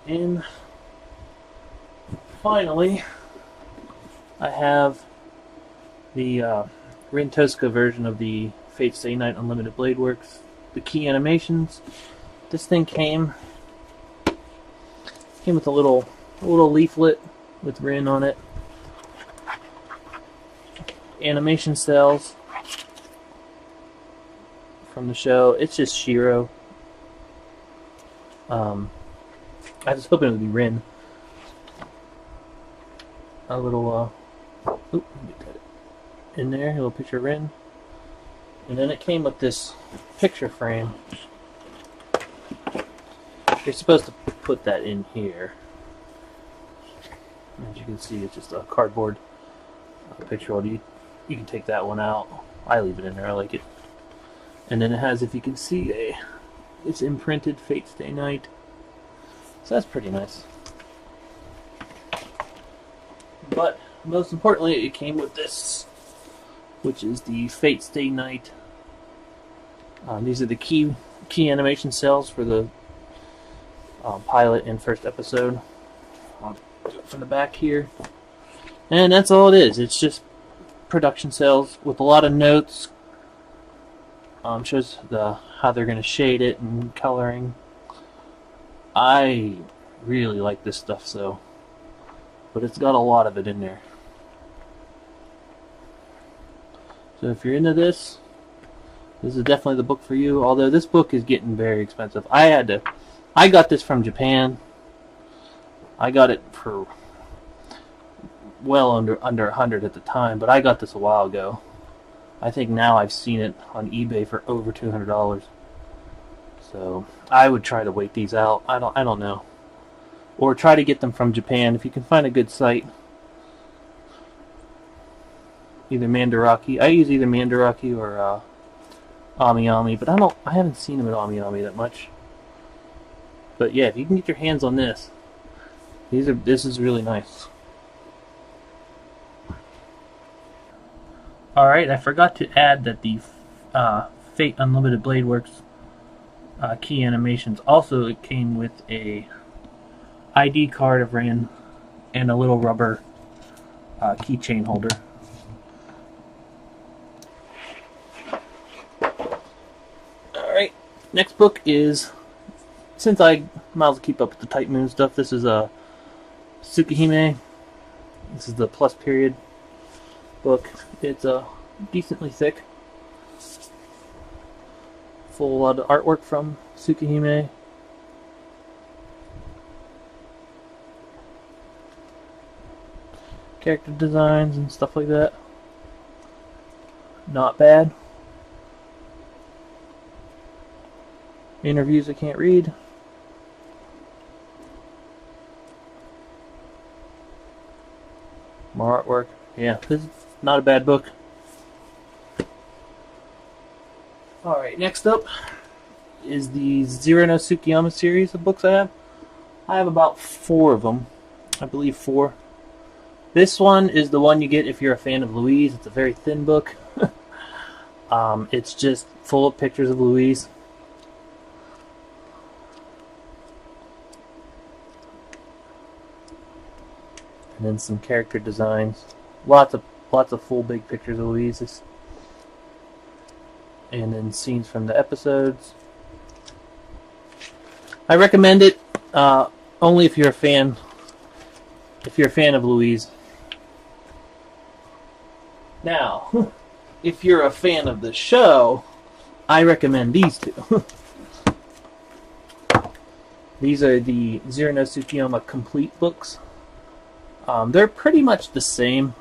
And finally, I have the Rin Tosca version of the Fate Stay Night Unlimited Blade Works, the key animations. This thing came with a little leaflet with Rin on it. Animation cells from the show. It's just Shiro. I was hoping it would be Rin. A little, in there, a little picture of Rin. And then it came with this picture frame. You're supposed to put that in here. As you can see, it's just a cardboard picture. You can take that one out. I leave it in there, I like it. And then it has, if you can see, it's imprinted Fate Stay Night. So that's pretty nice. But most importantly, it came with this, which is the Fate Stay Night. These are the key animation cells for the pilot and first episode. I'll do it from the back here. And that's all it is. It's just production cells with a lot of notes. Shows how they're going to shade it and coloring. I really like this stuff, but it's got a lot of it in there. So if you're into this is definitely the book for you. Although this book is getting very expensive. I got this from Japan. I got it for well under 100 at the time, but I got this a while ago. I think now I've seen it on eBay for over $200. So I would try to wait these out. I don't know. Or try to get them from Japan if you can find a good site. Either Mandarake. I use either Mandarake or AmiAmi, but I haven't seen them at AmiAmi that much. But yeah, if you can get your hands on this, this is really nice. Alright, I forgot to add that the Fate Unlimited Blade Works key animations also it came with a ID card of Rin and a little rubber keychain holder. Alright, next book is, since I might as well keep up with the Type Moon stuff, this is a Tsukihime. This is the plus period book. It's decently thick. Full lot of artwork from Tsukihime. Character designs and stuff like that. Not bad. Interviews I can't read. More artwork. Yeah, this is not a bad book. Alright, next up is the Zero no Tsukiyama series of books I have. I have about 4 of them. I believe 4. This one is the one you get if you're a fan of Louise. It's a very thin book. It's just full of pictures of Louise. And then some character designs. Lots of full big pictures of Louise. And then scenes from the episodes. I recommend it only if you're a fan. If you're a fan of Louise. Now, if you're a fan of the show, I recommend these 2. These are the Zero no Tsukiyama complete books. They're pretty much the same.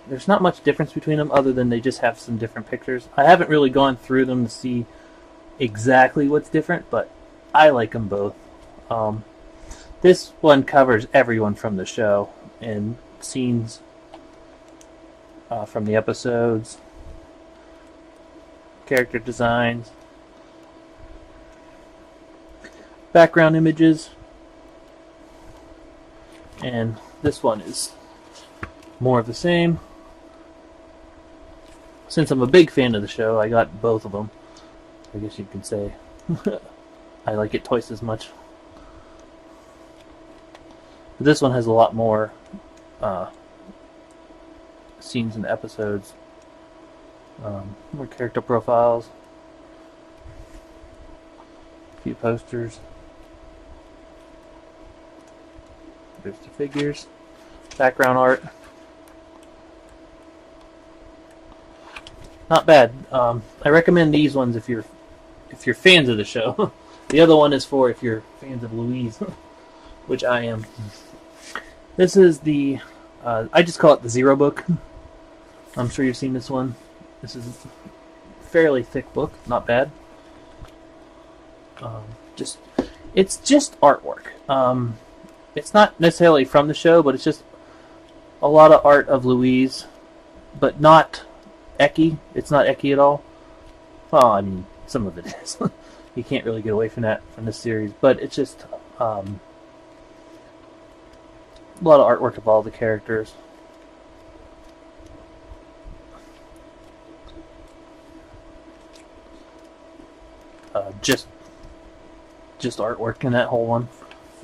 There's not much difference between them other than they just have some different pictures. I haven't really gone through them to see exactly what's different, but I like them both. This one covers everyone from the show and scenes from the episodes, character designs, background images, and this one is more of the same. Since I'm a big fan of the show, I got both of them. I guess you could say I like it twice as much. But this one has a lot more scenes and episodes. More character profiles. A few posters. There's the figures. Background art. Not bad. I recommend these ones if you're fans of the show. The other one is for if you're fans of Louise, which I am. This is the I just call it the Zero book. I'm sure you've seen this one. This is a fairly thick book, not bad. It's just artwork. It's not necessarily from the show, but it's just a lot of art of Louise, but not Eki. It's not Eki at all. Well, I mean, some of it is. You can't really get away from that from this series, but it's just a lot of artwork of all the characters. Just artwork in that whole one.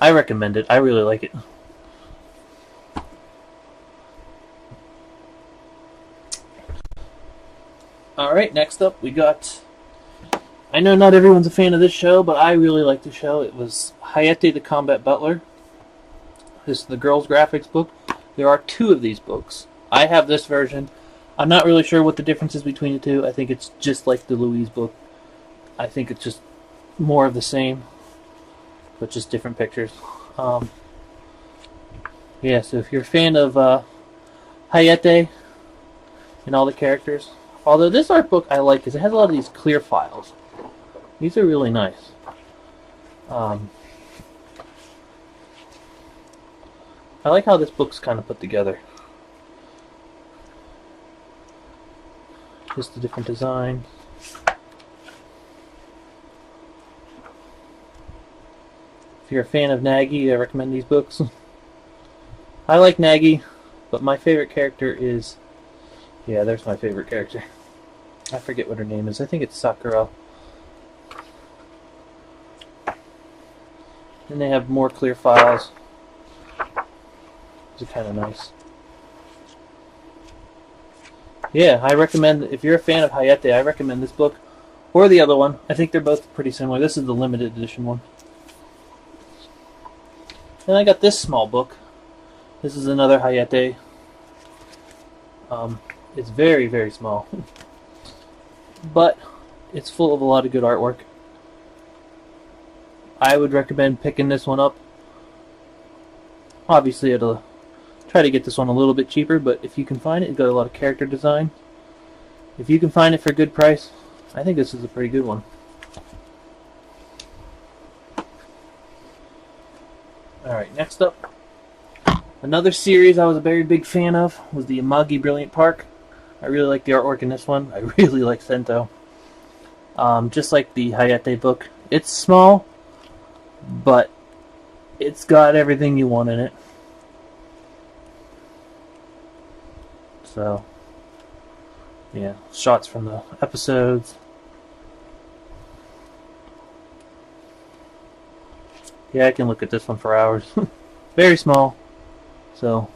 I recommend it. I really like it. Alright, next up we got... I know not everyone's a fan of this show, but I really like the show. It was Hayate the Combat Butler. This is the girls' graphics book. There are 2 of these books. I have this version. I'm not really sure what the difference is between the 2. I think it's just like the Louise book. I think it's just more of the same, but just different pictures. Yeah, so if you're a fan of Hayate and all the characters, although this art book I like because it has a lot of these clear files. These are really nice. I like how this book's kind of put together. Just a different design. If you're a fan of Nagi, I recommend these books. I like Nagi, but my favorite character is... Yeah, there's my favorite character. I forget what her name is. I think it's Sakura. And they have more clear files. These are kind of nice. Yeah, I recommend... If you're a fan of Hayate, I recommend this book. Or the other one. I think they're both pretty similar. This is the limited edition one. And I got this small book. This is another Hayate. It's very, very small. But it's full of a lot of good artwork. I would recommend picking this one up. Obviously, it'll try to get this one a little bit cheaper, but if you can find it, it's got a lot of character design. If you can find it for a good price, I think this is a pretty good one. Alright, next up, another series I was a very big fan of was the Amagi Brilliant Park. I really like the artwork in this one. I really like Sento. Just like the Hayate book. It's small, but it's got everything you want in it. So, yeah, shots from the episodes. Yeah, I can look at this one for hours. Very small. So.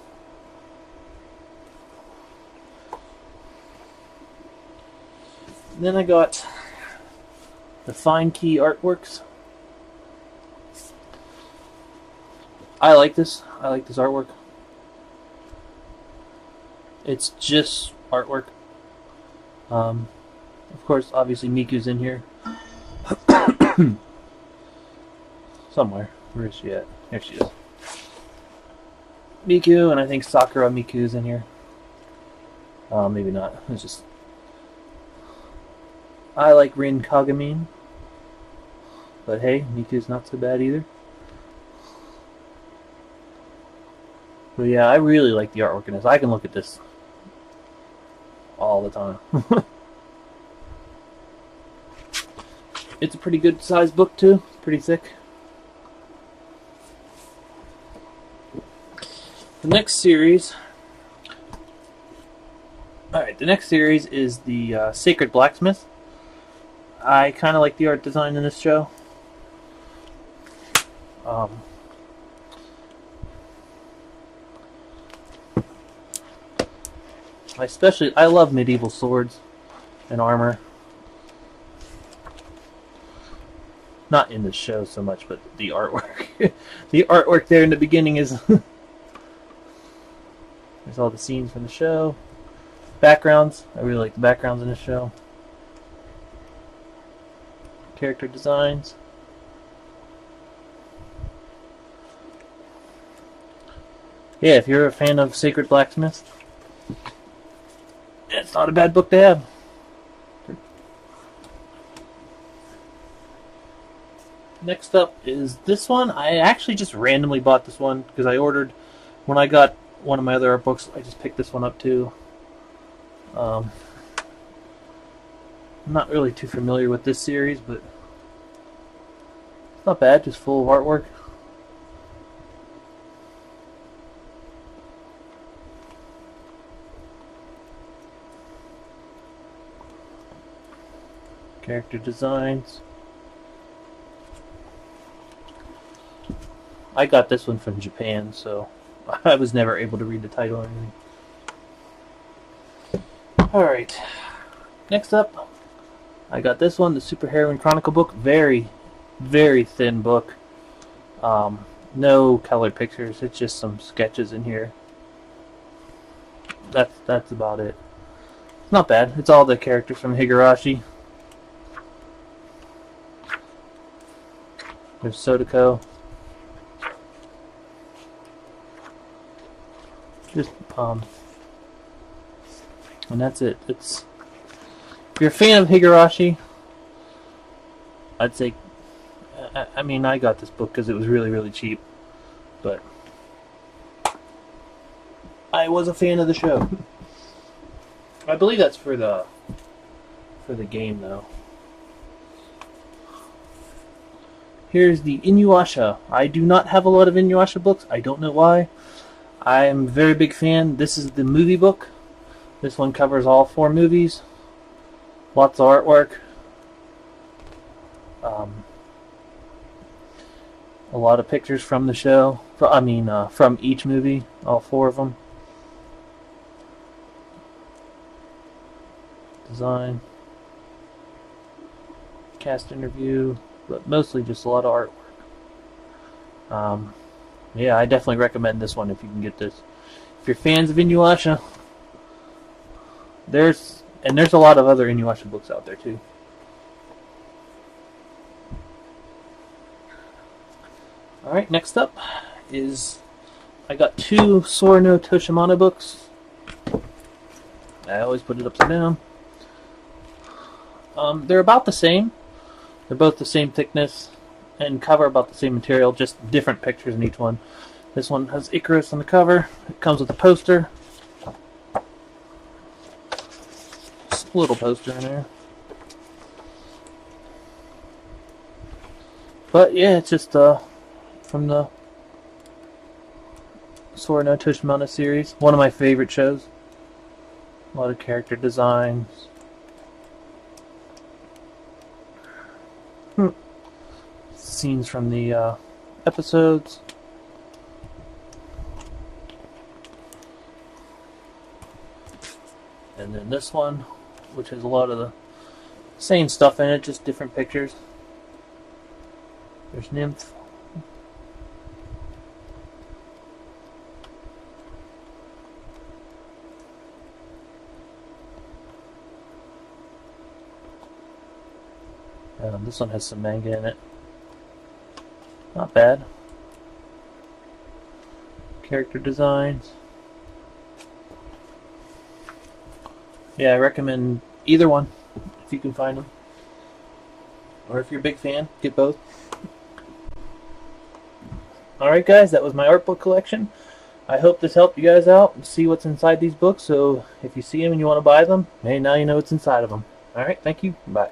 Then I got the Fine Key Artworks. I like this. I like this artwork. It's just artwork. Of course, obviously Miku's in here. Somewhere. Where is she at? Here she is. Miku, and I think Sakura Miku's in here. Maybe not. It's just... I like Rin Kagami. But hey, Miku's not so bad either. But yeah, I really like the artwork in this. I can look at this all the time. It's a pretty good sized book too. Pretty thick. The next series... Alright, the next series is the Sacred Blacksmith. I kind of like the art design in this show. I love medieval swords and armor. Not in the show so much, but the artwork. The artwork there in the beginning is... There's all the scenes from the show. Backgrounds. I really like the backgrounds in the show. Character designs. Yeah, if you're a fan of Sacred Blacksmith, it's not a bad book to have. Next up is this one. I actually just randomly bought this one because I ordered, when I got one of my other art books, I just picked this one up too. I'm not really too familiar with this series, but it's not bad, just full of artwork. Character designs. I got this one from Japan, so I was never able to read the title or anything. Alright, next up, I got this one, the Superheroine Chronicle book. Very, very thin book. No colored pictures, it's just some sketches in here. That's about it. It's not bad. It's all the characters from Higurashi. There's Sodako. Just and that's it. It's, if you're a fan of Higurashi, I'd say, I mean, I got this book because it was really, really cheap, but I was a fan of the show. I believe that's for the game, though. Here's the Inuyasha. I do not have a lot of Inuyasha books. I don't know why. I'm a very big fan. This is the movie book. This one covers all 4 movies. Lots of artwork. A lot of pictures from the show. From each movie. All 4 of them. Design. Cast interview. But mostly just a lot of artwork. Yeah, I definitely recommend this one if you can get this. If you're fans of Inuyasha, there's a lot of other Inuyasha books out there too. Alright, next up is, I got 2 Sora no Toshimana books. I always put it upside down. They're about the same. They're both the same thickness and cover about the same material, just different pictures in each one. This one has Icarus on the cover. It comes with a poster. Just a little poster in there. But yeah, it's just from the Sora no Toshimana series. One of my favorite shows. A lot of character designs. Scenes from the episodes. And then this one, which has a lot of the same stuff in it, just different pictures. There's Nymph. This one has some manga in it. Not bad. Character designs. Yeah, I recommend either one if you can find them. Or if you're a big fan, get both. Alright guys, that was my art book collection. I hope this helped you guys out and see what's inside these books. So if you see them and you want to buy them, hey, now you know what's inside of them. Alright, thank you. Bye.